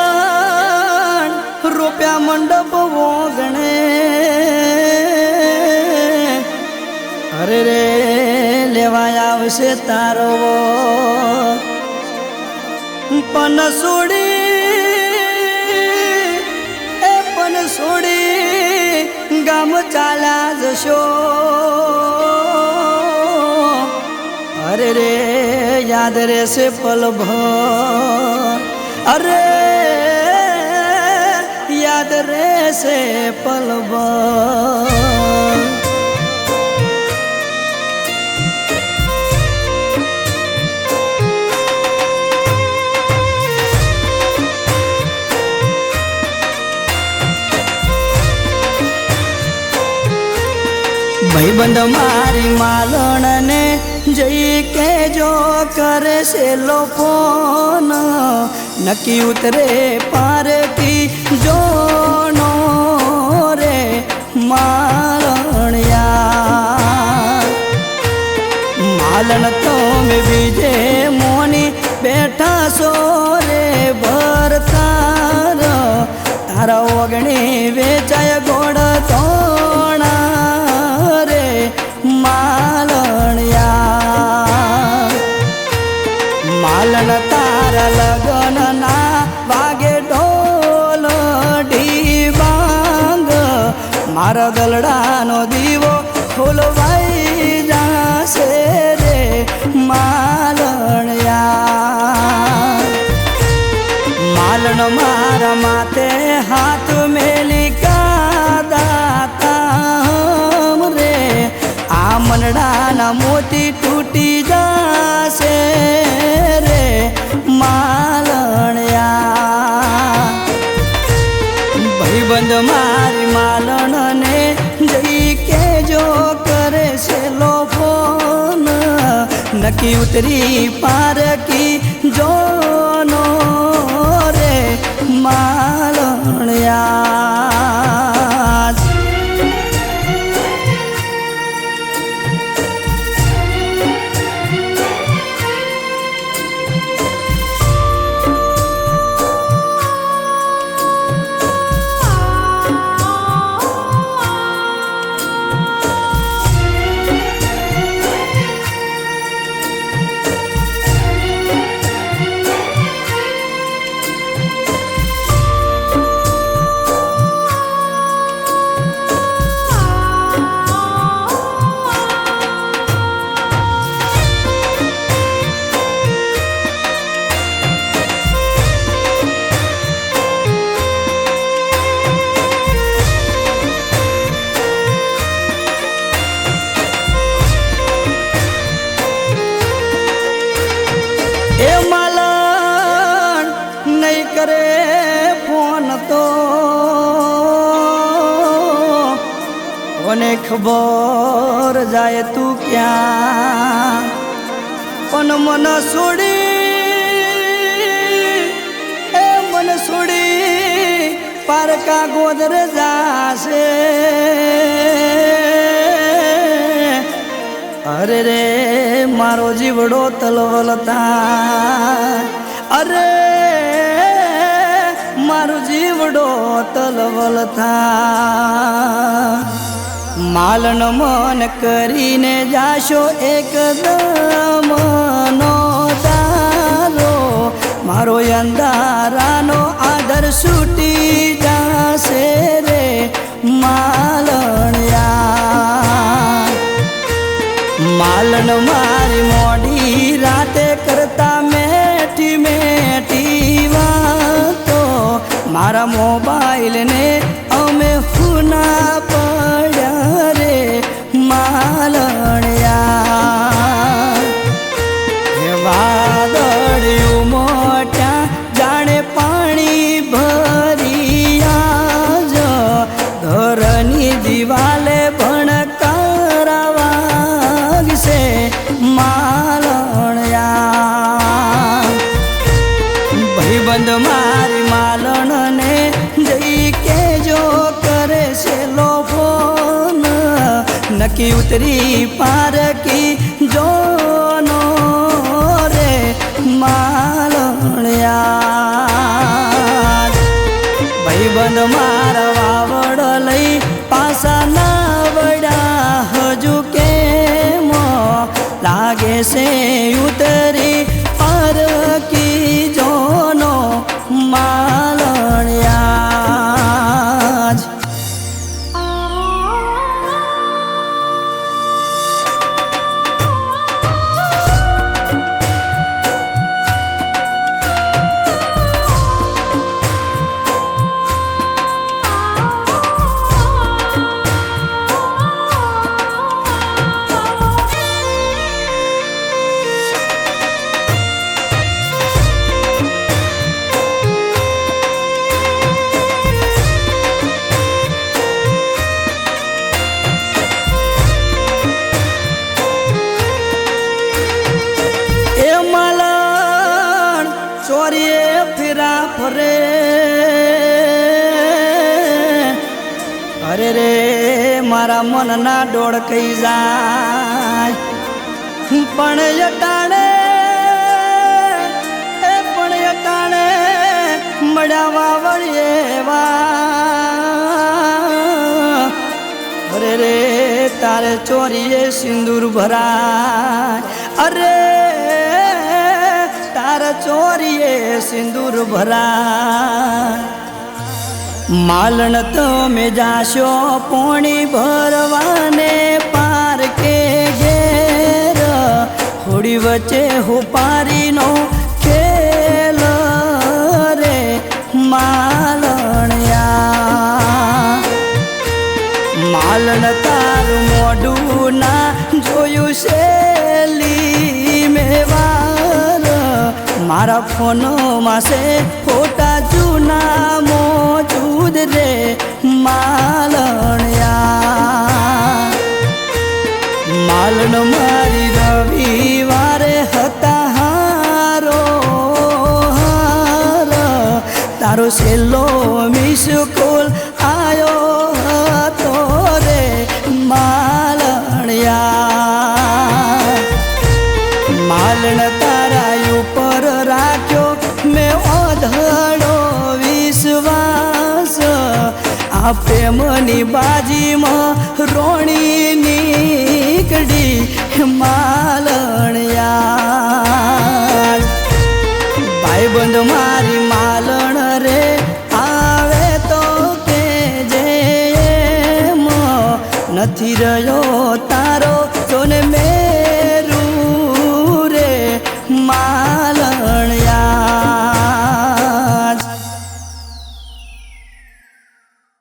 માલણ રૂપિયા મંડપ વોગણે અરે રે લેવાય આવશે તારો પનસોડી ગામ ચાલ્યા જશો અરે રે યાદ રહેશે પલભર અરે યાદ રહેશે પલભર ભાઈબંધ મારી માલણને જઈ કેજો કરે છે લોકોન નક્કી ઉતરે પારકી જોનો રે માલણિયા માલણ તમે બીજે મોની બેઠા છો રે ભરતાર તારા ઓગણી વેચાય ગોળ તોણા રે માલણિયા માલણ તારા લગન ના વાગે ઢોલ ઢીબાંગ મારા ગલડાનો દીવો ખોલવાઈ જાશે રે માલણિયા માલણ મારા માથે હાથ મેલી કાદાતા રે આ મનડાના મોતી તૂટી જાશે રે માલણિયા ભાઈબંધ મારી માલણને જઈ કેજો કરે છે લોકોન નક્કી ઉતરી પારકી જોનો રે માલણિયા એ માલણ નહીં કરે ફોન તો કોને ખબર જાય તું ક્યાં પણ મન છોડી પારકા ગોદર જાશે અરે રે મારો જીવડો તલવલતા અરે મારો જીવડો તલવલતા માલણ મન કરીને જાશો એકદમ નો તારો મારો અંધારાનો આદર છૂટી જાશે રે માલણિયા માલણ મારી મોડી રાતે કરતા મેઠી મેઠી વાતો મારા મોબાઈલને અમે હુના પડ્યા રે માલણિયા વાદળિયું માલણ્યા ભાઈબંધ મારી માલણને જઈ કેજો કરે છે લોફોન નક્કી ઉતરી પારકી જોનો રે માલણ્યા ભાઈબંધ મારા વાવડ લઈ પાસા ના વડા હજુ કેમ લાગે છે ઉતરી પારકી જોનો માલણ્યા ચોરીએ ફેરા ફરે અરે રે મારા મનના ડોળ કઈ જાય પણ યટાણે મળ્યા વળિયેવા અરે રે તારે ચોરીએ સિંદૂર ભરાય અરે તારા ચોરીએ સિંદૂર ભરા માલણ તમે જાશો પોણી ભરવાને પાર કે ઘેર હોડી વચ્ચે હોપારીનો ખેલ રે માલણ્યા માલણ તારું મોઢું ના જોયું શેલી મેવા મારા ફોનમાં છે ફોટા જૂના મોજૂદ રે માલણ્યા માલણ મારી રવિવારે હતા હારો હાર તારો છેલ્લો મિસ કોલ આયો હતો રે માલણ્યા માલણ તારા ઉપર રાખ્યો મેં ઓધડો વિશ્વાસ આ પ્રેમની બાજીમાં રોણી નીકળી માલણ્યા ભાઈબંધ મારી માલણ રે આવે તો કે જે નથી રહ્યો